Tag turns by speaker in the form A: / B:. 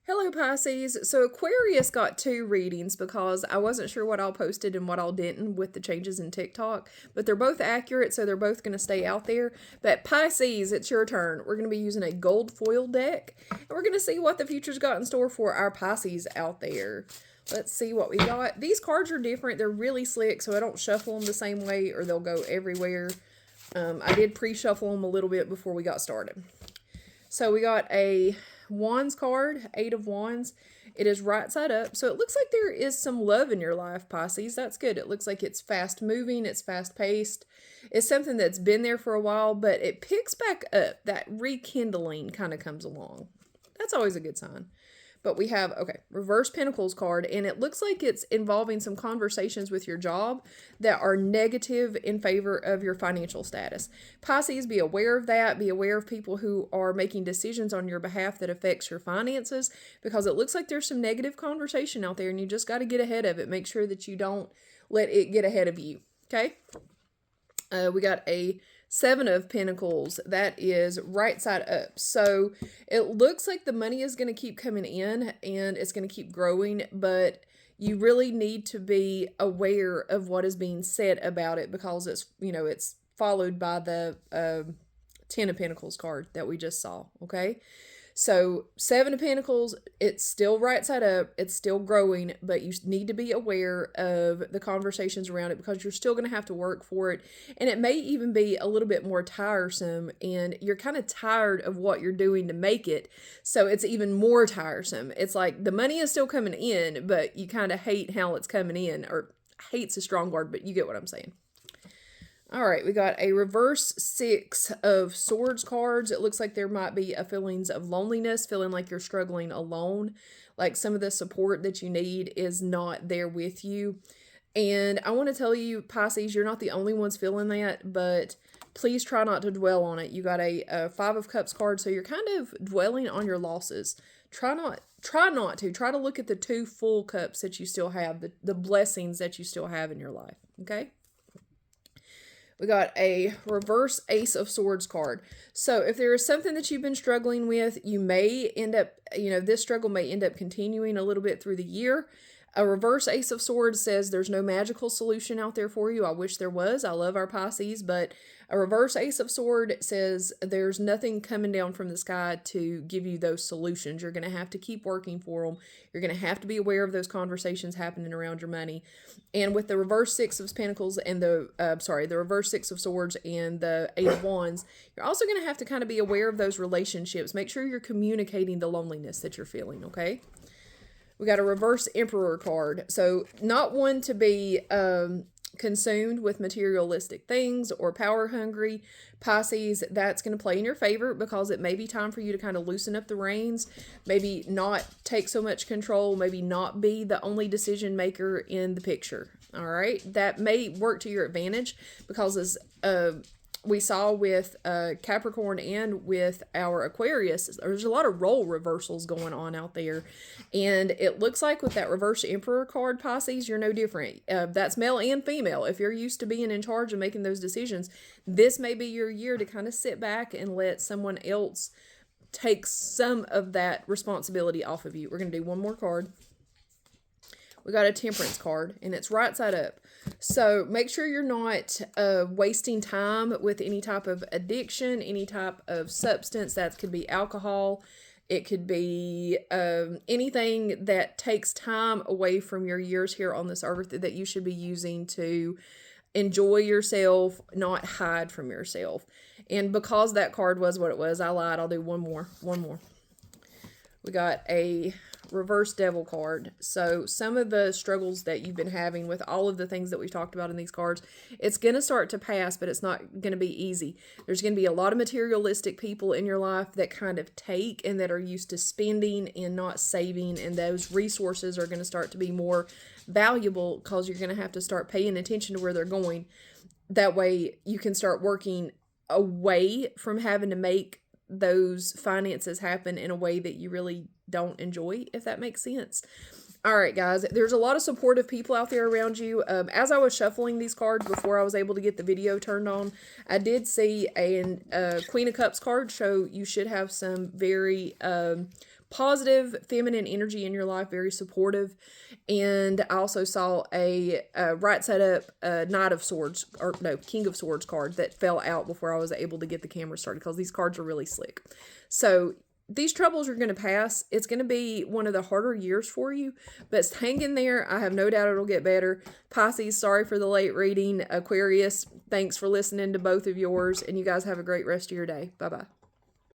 A: Hello, Pisces. So Aquarius got two readings because I wasn't sure what all posted and what all didn't with the changes in TikTok, but they're both accurate, so they're both going to stay out there. But Pisces, it's your turn. We're going to be using a gold foil deck, and we're going to see what the future's got in store for our Pisces out there. Let's see what we got. These cards are different. They're really slick, so I don't shuffle them the same way or they'll go everywhere. I did pre-shuffle them a little bit before we got started. So we got a Wands card, Eight of Wands. It is right side up. So it looks like there is some love in your life, Pisces. That's good. It looks like it's fast moving, it's fast paced. It's something that's been there for a while, but it picks back up. That rekindling kind of comes along. That's always a good sign. But we have, okay, Reverse Pentacles card, and it looks like it's involving some conversations with your job that are negative in favor of your financial status. Pisces, be aware of that. Be aware of people who are making decisions on your behalf that affects your finances, because it looks like there's some negative conversation out there, and you just got to get ahead of it. Make sure that you don't let it get ahead of you, okay? We got a Seven of Pentacles. That is right side up. So it looks like the money is going to keep coming in and it's going to keep growing, but you really need to be aware of what is being said about it, because it's, it's followed by the Ten of Pentacles card that we just saw, okay? So Seven of Pentacles, it's still right side up, it's still growing, but you need to be aware of the conversations around it, because you're still going to have to work for it, and it may even be a little bit more tiresome, and you're kind of tired of what you're doing to make it, so it's even more tiresome. It's like the money is still coming in, but you kind of hate how it's coming in, or hate's a strong word, but you get what I'm saying. All right, we got a Reverse Six of Swords cards. It looks like there might be a feelings of loneliness, feeling like you're struggling alone, like some of the support that you need is not there with you. And I want to tell you, Pisces, you're not the only ones feeling that, but please try not to dwell on it. You got a Five of Cups card, so you're kind of dwelling on your losses. Try not to. Try to look at the two full cups that you still have, the blessings that you still have in your life, okay? We got a Reverse Ace of Swords card. So if there is something that you've been struggling with, you may end up, this struggle may end up continuing a little bit through the year. A Reverse Ace of Swords says there's no magical solution out there for you. I wish there was. I love our Pisces, but a Reverse Ace of Swords says there's nothing coming down from the sky to give you those solutions. You're going to have to keep working for them. You're going to have to be aware of those conversations happening around your money. And with the Reverse Six of Pentacles and the Reverse Six of Swords and the Eight of Wands, you're also going to have to kind of be aware of those relationships. Make sure you're communicating the loneliness that you're feeling, okay? We got a Reverse Emperor card. So not one to be consumed with materialistic things or power hungry. Pisces, that's going to play in your favor, because it may be time for you to kind of loosen up the reins, maybe not take so much control, maybe not be the only decision maker in the picture. All right, that may work to your advantage, because as we saw with Capricorn and with our Aquarius, there's a lot of role reversals going on out there. And it looks like with that Reverse Emperor card, Pisces, you're no different. That's male and female. If you're used to being in charge and making those decisions, this may be your year to kind of sit back and let someone else take some of that responsibility off of you. We're going to do one more card. We got a Temperance card, and it's right side up. So make sure you're not wasting time with any type of addiction, any type of substance. That could be alcohol. It could be anything that takes time away from your years here on this earth that you should be using to enjoy yourself, not hide from yourself. And because that card was what it was, I lied. I'll do one more. We got a Reverse Devil card. So some of the struggles that you've been having with all of the things that we've talked about in these cards, it's going to start to pass, but it's not going to be easy. There's going to be a lot of materialistic people in your life that kind of take and that are used to spending and not saving, and those resources are going to start to be more valuable, because you're going to have to start paying attention to where they're going. That way you can start working away from having to make those finances happen in a way that you really don't enjoy, if that makes sense. All right, guys, there's a lot of supportive people out there around you. As I was shuffling these cards before I was able to get the video turned on, I did see a Queen of Cups card, so you should have some very positive feminine energy in your life, very supportive. And I also saw a right side up Knight of Swords, or no, King of Swords card that fell out before I was able to get the camera started, because these cards are really slick. So these troubles are going to pass. It's going to be one of the harder years for you, but hang in there. I have no doubt it'll get better. Pisces, sorry for the late reading. Aquarius, thanks for listening to both of yours, and you guys have a great rest of your day. Bye-bye.